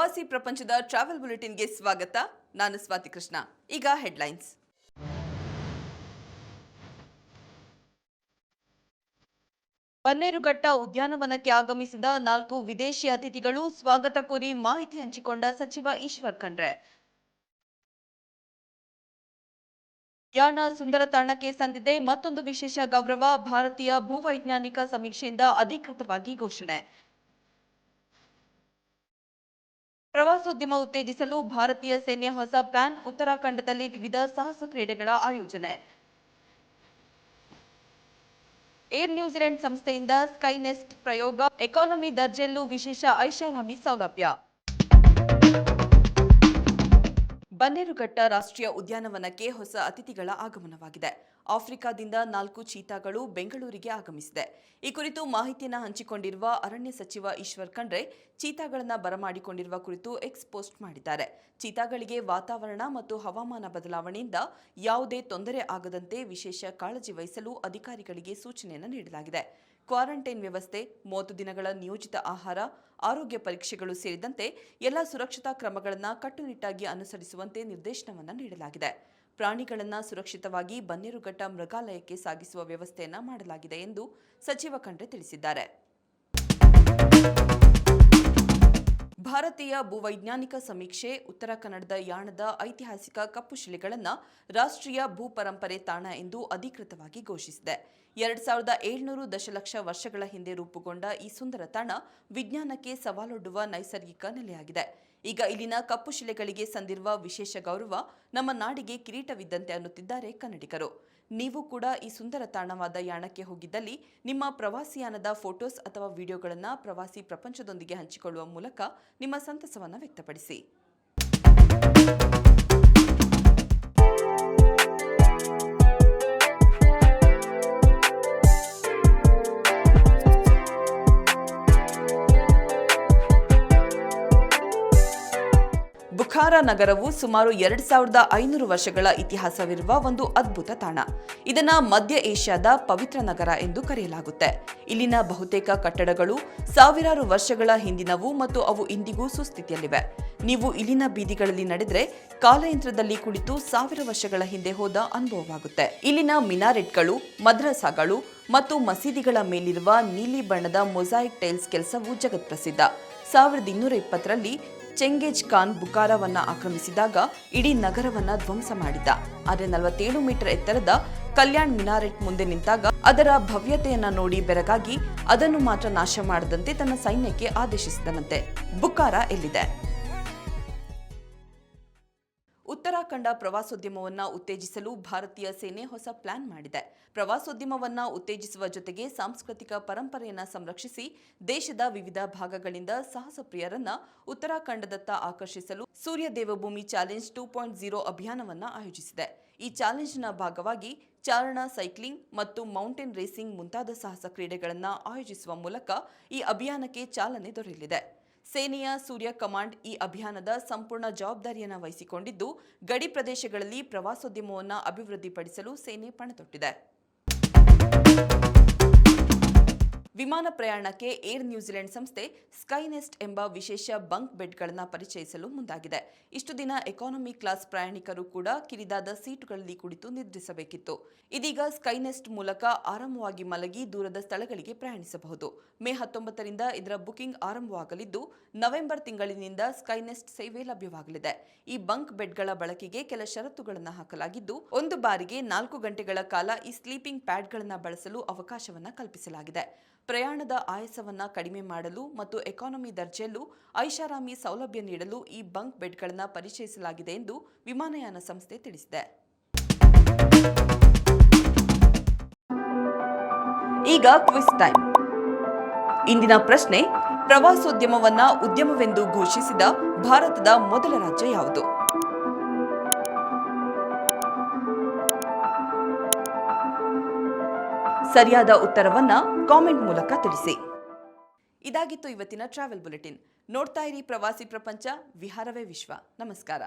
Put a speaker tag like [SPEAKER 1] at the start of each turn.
[SPEAKER 1] ಪ್ರವಾಸಿ ಪ್ರಪಂಚದ ಟ್ರಾವೆಲ್ ಬುಲೆಟಿನ್ಗೆ ಸ್ವಾಗತ. ನಾನು ಸ್ವಾತಿ ಕೃಷ್ಣ. ಈಗ ಹೆಡ್ಲೈನ್ಸ್. ಬನ್ನೇರುಘಟ್ಟ ಉದ್ಯಾನವನಕ್ಕೆ ಆಗಮಿಸಿದ 4 ವಿದೇಶಿ ಅತಿಥಿಗಳು ಸ್ವಾಗತ ಕೋರಿ ಮಾಹಿತಿ ಹಂಚಿಕೊಂಡ ಸಚಿವ ಈಶ್ವರ್ ಖಂಡ್ರೆ. ಯಾಣ ಸುಂದರ ತಾಣಕ್ಕೆ ಸಂದಿದೆ ಮತ್ತೊಂದು ವಿಶೇಷ ಗೌರವ. ಭಾರತೀಯ ಭೂವೈಜ್ಞಾನಿಕ ಸಮೀಕ್ಷೆಯಿಂದ ಅಧಿಕೃತವಾಗಿ ಘೋಷಣೆ. ಪ್ರವಾಸೋದ್ಯಮ ಉತ್ತೇಜಿಸಲು ಭಾರತೀಯ ಸೇನೆಯ ಹೊಸ ಪ್ಲಾನ್. ಉತ್ತರಾಖಂಡದಲ್ಲಿ ವಿವಿಧ ಸಾಹಸ ಕ್ರೀಡೆಗಳ ಆಯೋಜನೆ. ಏರ್ ನ್ಯೂಜಿಲೆಂಡ್ ಸಂಸ್ಥೆಯಿಂದ ಸ್ಕೈನೆಸ್ಟ್ ಪ್ರಯೋಗ. ಎಕಾನಮಿ ದರ್ಜೆಯಲ್ಲೂ ವಿಶೇಷ ಐಷಾರಾಮಿ ಸೌಲಭ್ಯ. ಬನ್ನೇರುಘಟ್ಟ ರಾಷ್ಟ್ರೀಯ ಉದ್ಯಾನವನಕ್ಕೆ ಹೊಸ ಅತಿಥಿಗಳ ಆಗಮನವಾಗಿದೆ. ಆಫ್ರಿಕಾದಿಂದ 4 ಚೀತಾಗಳು ಬೆಂಗಳೂರಿಗೆ ಆಗಮಿಸಿದೆ. ಈ ಕುರಿತು ಮಾಹಿತಿಯನ್ನು ಹಂಚಿಕೊಂಡಿರುವ ಅರಣ್ಯ ಸಚಿವ ಈಶ್ವರ್ ಖಂಡ್ರೆ ಚೀತಾಗಳನ್ನು ಬರಮಾಡಿಕೊಂಡಿರುವ ಕುರಿತು ಎಕ್ಸ್ ಪೋಸ್ಟ್ ಮಾಡಿದ್ದಾರೆ. ಚೀತಾಗಳಿಗೆ ವಾತಾವರಣ ಮತ್ತು ಹವಾಮಾನ ಬದಲಾವಣೆಯಿಂದ ಯಾವುದೇ ತೊಂದರೆ ಆಗದಂತೆ ವಿಶೇಷ ಕಾಳಜಿ ವಹಿಸಲು ಅಧಿಕಾರಿಗಳಿಗೆ ಸೂಚನೆಯನ್ನು ನೀಡಲಾಗಿದೆ. ಕ್ವಾರಂಟೈನ್ ವ್ಯವಸ್ಥೆ, 30 ದಿನಗಳ ನಿಯೋಜಿತ ಆಹಾರ, ಆರೋಗ್ಯ ಪರೀಕ್ಷೆಗಳು ಸೇರಿದಂತೆ ಎಲ್ಲ ಸುರಕ್ಷತಾ ಕ್ರಮಗಳನ್ನು ಕಟ್ಟುನಿಟ್ಟಾಗಿ ಅನುಸರಿಸುವಂತೆ ನಿರ್ದೇಶನವನ್ನು ನೀಡಲಾಗಿದೆ. ಪ್ರಾಣಿಗಳನ್ನು ಸುರಕ್ಷಿತವಾಗಿ ಬನ್ನೇರುಘಟ್ಟ ಮೃಗಾಲಯಕ್ಕೆ ಸಾಗಿಸುವ ವ್ಯವಸ್ಥೆಯನ್ನು ಮಾಡಲಾಗಿದೆ ಎಂದು ಸಚಿವ ಖಂಡ್ರೆ ತಿಳಿಸಿದ್ದಾರೆ. ಭಾರತೀಯ ಭೂವೈಜ್ಞಾನಿಕ ಸಮೀಕ್ಷೆ ಉತ್ತರ ಕನ್ನಡದ ಯಾಣದ ಐತಿಹಾಸಿಕ ಕಪ್ಪು ಶಿಲೆಗಳನ್ನು ರಾಷ್ಟ್ರೀಯ ಭೂ ಪರಂಪರೆ ತಾಣ ಎಂದು ಅಧಿಕೃತವಾಗಿ ಘೋಷಿಸಿದೆ. 2700 ದಶಲಕ್ಷ ವರ್ಷಗಳ ಹಿಂದೆ ರೂಪುಗೊಂಡ ಈ ಸುಂದರ ತಾಣ ವಿಜ್ಞಾನಕ್ಕೆ ಸವಾಲೊಡ್ಡುವ ನೈಸರ್ಗಿಕ ನೆಲೆಯಾಗಿದೆ. ಈಗ ಇಲ್ಲಿನ ಕಪ್ಪು ಶಿಲೆಗಳಿಗೆ ಸಂದಿರುವ ವಿಶೇಷ ಗೌರವ ನಮ್ಮ ನಾಡಿಗೆ ಕಿರೀಟವಿದ್ದಂತೆ ಅನ್ನುತ್ತಿದ್ದಾರೆ ಕನ್ನಡಿಗರು. ನೀವು ಕೂಡ ಈ ಸುಂದರ ತಾಣವಾದ ಯಾಣಕ್ಕೆ ಹೋಗಿದ್ದಲ್ಲಿ ನಿಮ್ಮ ಪ್ರವಾಸಿಯಾನದ ಫೋಟೋಸ್ ಅಥವಾ ವಿಡಿಯೋಗಳನ್ನು ಪ್ರವಾಸಿ ಪ್ರಪಂಚದೊಂದಿಗೆ ಹಂಚಿಕೊಳ್ಳುವ ಮೂಲಕ ನಿಮ್ಮ ಸಂತಸವನ್ನು ವ್ಯಕ್ತಪಡಿಸಿ. ಬುಖಾರಾ ನಗರವು ಸುಮಾರು 2500 ವರ್ಷಗಳ ಇತಿಹಾಸವಿರುವ ಒಂದು ಅದ್ಭುತ ತಾಣ. ಇದನ್ನು ಮಧ್ಯ ಏಷ್ಯಾದ ಪವಿತ್ರ ನಗರ ಎಂದು ಕರೆಯಲಾಗುತ್ತೆ. ಇಲ್ಲಿನ ಬಹುತೇಕ ಕಟ್ಟಡಗಳು ಸಾವಿರಾರು ವರ್ಷಗಳ ಹಿಂದಿನವು ಮತ್ತು ಅವು ಇಂದಿಗೂ ಸುಸ್ಥಿತಿಯಲ್ಲಿವೆ. ನೀವು ಇಲ್ಲಿನ ಬೀದಿಗಳಲ್ಲಿ ನಡೆದರೆ ಕಾಲಯಂತ್ರದಲ್ಲಿ ಕುಳಿತು 1000 ವರ್ಷಗಳ ಹಿಂದೆ ಹೋದ ಅನುಭವವಾಗುತ್ತೆ. ಇಲ್ಲಿನ ಮಿನಾರೆಟ್ಗಳು, ಮದ್ರಸಾಗಳು ಮತ್ತು ಮಸೀದಿಗಳ ಮೇಲಿರುವ ನೀಲಿ ಬಣ್ಣದ ಮೊಸಾಯಿಕ್ ಟೈಲ್ಸ್ ಕೆಲಸವು ಜಗತ್ಪ್ರಸಿದ್ಧ. 1220ರಲ್ಲಿ ಚೆಂಗೇಜ್ ಖಾನ್ ಬುಖಾರಾವನ್ನ ಆಕ್ರಮಿಸಿದಾಗ ಇಡೀ ನಗರವನ್ನ ಧ್ವಂಸ ಮಾಡಿದ್ದ. ಆದರೆ 47 ಮೀಟರ್ ಎತ್ತರದ ಕಲ್ಯಾಣ್ ಮಿನಾರೆಟ್ ಮುಂದೆ ನಿಂತಾಗ ಅದರ ಭವ್ಯತೆಯನ್ನ ನೋಡಿ ಬೆರಗಾಗಿ ಅದನ್ನು ಮಾತ್ರ ನಾಶ ಮಾಡದಂತೆ ತನ್ನ ಸೈನ್ಯಕ್ಕೆ ಆದೇಶಿಸಿದನಂತೆ. ಬುಖಾರಾ ಎಲ್ಲಿದೆ? ಉತ್ತರಾಖಂಡ ಪ್ರವಾಸೋದ್ಯಮವನ್ನು ಉತ್ತೇಜಿಸಲು ಭಾರತೀಯ ಸೇನೆ ಹೊಸ ಪ್ಲಾನ್ ಮಾಡಿದೆ. ಪ್ರವಾಸೋದ್ಯಮವನ್ನು ಉತ್ತೇಜಿಸುವ ಜೊತೆಗೆ ಸಾಂಸ್ಕೃತಿಕ ಪರಂಪರೆಯನ್ನು ಸಂರಕ್ಷಿಸಿ ದೇಶದ ವಿವಿಧ ಭಾಗಗಳಿಂದ ಸಾಹಸ ಪ್ರಿಯರನ್ನ ಉತ್ತರಾಖಂಡದತ್ತ ಆಕರ್ಷಿಸಲು ಸೂರ್ಯ ದೇವಭೂಮಿ ಚಾಲೆಂಜ್ 2.0 ಅಭಿಯಾನವನ್ನು ಆಯೋಜಿಸಿದೆ. ಈ ಚಾಲೆಂಜ್ನ ಭಾಗವಾಗಿ ಚಾರಣ, ಸೈಕ್ಲಿಂಗ್ ಮತ್ತು ಮೌಂಟೇನ್ ರೇಸಿಂಗ್ ಮುಂತಾದ ಸಾಹಸ ಕ್ರೀಡೆಗಳನ್ನು ಆಯೋಜಿಸುವ ಮೂಲಕ ಈ ಅಭಿಯಾನಕ್ಕೆ ಚಾಲನೆ ದೊರೆಯಲಿದೆ. ಸೇನೆಯ ಸೂರ್ಯ ಕಮಾಂಡ್ ಈ ಅಭಿಯಾನದ ಸಂಪೂರ್ಣ ಜವಾಬ್ದಾರಿಯನ್ನು ವಹಿಸಿಕೊಂಡಿದ್ದು ಗಡಿ ಪ್ರದೇಶಗಳಲ್ಲಿ ಪ್ರವಾಸೋದ್ಯಮವನ್ನು ಅಭಿವೃದ್ಧಿಪಡಿಸಲು ಸೇನೆ ಪಣತೊಟ್ಟಿದೆ. ವಿಮಾನ ಪ್ರಯಾಣಕ್ಕೆ ಏರ್ ನ್ಯೂಜಿಲೆಂಡ್ ಸಂಸ್ಥೆ ಸ್ಕೈನೆಸ್ಟ್ ಎಂಬ ವಿಶೇಷ ಬಂಕ್ ಬೆಡ್ಗಳನ್ನು ಪರಿಚಯಿಸಲು ಮುಂದಾಗಿದೆ. ಇಷ್ಟು ದಿನ ಎಕಾನಮಿ ಕ್ಲಾಸ್ ಪ್ರಯಾಣಿಕರು ಕೂಡ ಕಿರಿದಾದ ಸೀಟುಗಳಲ್ಲಿ ಕುಳಿತು ನಿದ್ರಿಸಬೇಕಿತ್ತು. ಇದೀಗ ಸ್ಕೈನೆಸ್ಟ್ ಮೂಲಕ ಆರಾಮವಾಗಿ ಮಲಗಿ ದೂರದ ಸ್ಥಳಗಳಿಗೆ ಪ್ರಯಾಣಿಸಬಹುದು. ಮೇ 19ರಿಂದ ಇದರ ಬುಕಿಂಗ್ ಆರಂಭವಾಗಲಿದ್ದು ನವೆಂಬರ್ ತಿಂಗಳಿನಿಂದ ಸ್ಕೈನೆಸ್ಟ್ ಸೇವೆ ಲಭ್ಯವಾಗಲಿದೆ. ಈ ಬಂಕ್ ಬೆಡ್ಗಳ ಬಳಕೆಗೆ ಕೆಲ ಷರತ್ತುಗಳನ್ನು ಹಾಕಲಾಗಿದ್ದು, ಒಂದು ಬಾರಿಗೆ 4 ಗಂಟೆಗಳ ಕಾಲ ಈ ಸ್ಲೀಪಿಂಗ್ ಪ್ಯಾಡ್ಗಳನ್ನು ಬಳಸಲು ಅವಕಾಶವನ್ನು ಕಲ್ಪಿಸಲಾಗಿದೆ. ಪ್ರಯಾಣದ ಆಯಾಸವನ್ನು ಕಡಿಮೆ ಮಾಡಲು ಮತ್ತು ಎಕಾನಮಿ ದರ್ಜೆಯಲ್ಲೂ ಐಷಾರಾಮಿ ಸೌಲಭ್ಯ ನೀಡಲು ಈ ಬಂಕ್ ಬೆಡ್ಗಳನ್ನು ಪರಿಚಯಿಸಲಾಗಿದೆ ಎಂದು ವಿಮಾನಯಾನ ಸಂಸ್ಥೆ ತಿಳಿಸಿದೆ. ಈಗ ಕ್ವಿಜ್ ಟೈಮ್. ಇಂದಿನ ಪ್ರಶ್ನೆ: ಪ್ರವಾಸೋದ್ಯಮವನ್ನು ಉದ್ಯಮವೆಂದು ಘೋಷಿಸಿದ ಭಾರತದ ಮೊದಲ ರಾಜ್ಯ ಯಾವುದು? ಸರಿಯಾದ ಉತ್ತರವನ್ನ ಕಾಮೆಂಟ್ ಮೂಲಕ ತಿಳಿಸಿ. ಇದಾಗಿತ್ತು ಇವತ್ತಿನ ಟ್ರಾವೆಲ್ ಬುಲೆಟಿನ್. ನೋಡ್ತಾ ಇರಿ ಪ್ರವಾಸಿ ಪ್ರಪಂಚ, ವಿಹಾರವೇ ವಿಶ್ವ. ನಮಸ್ಕಾರ.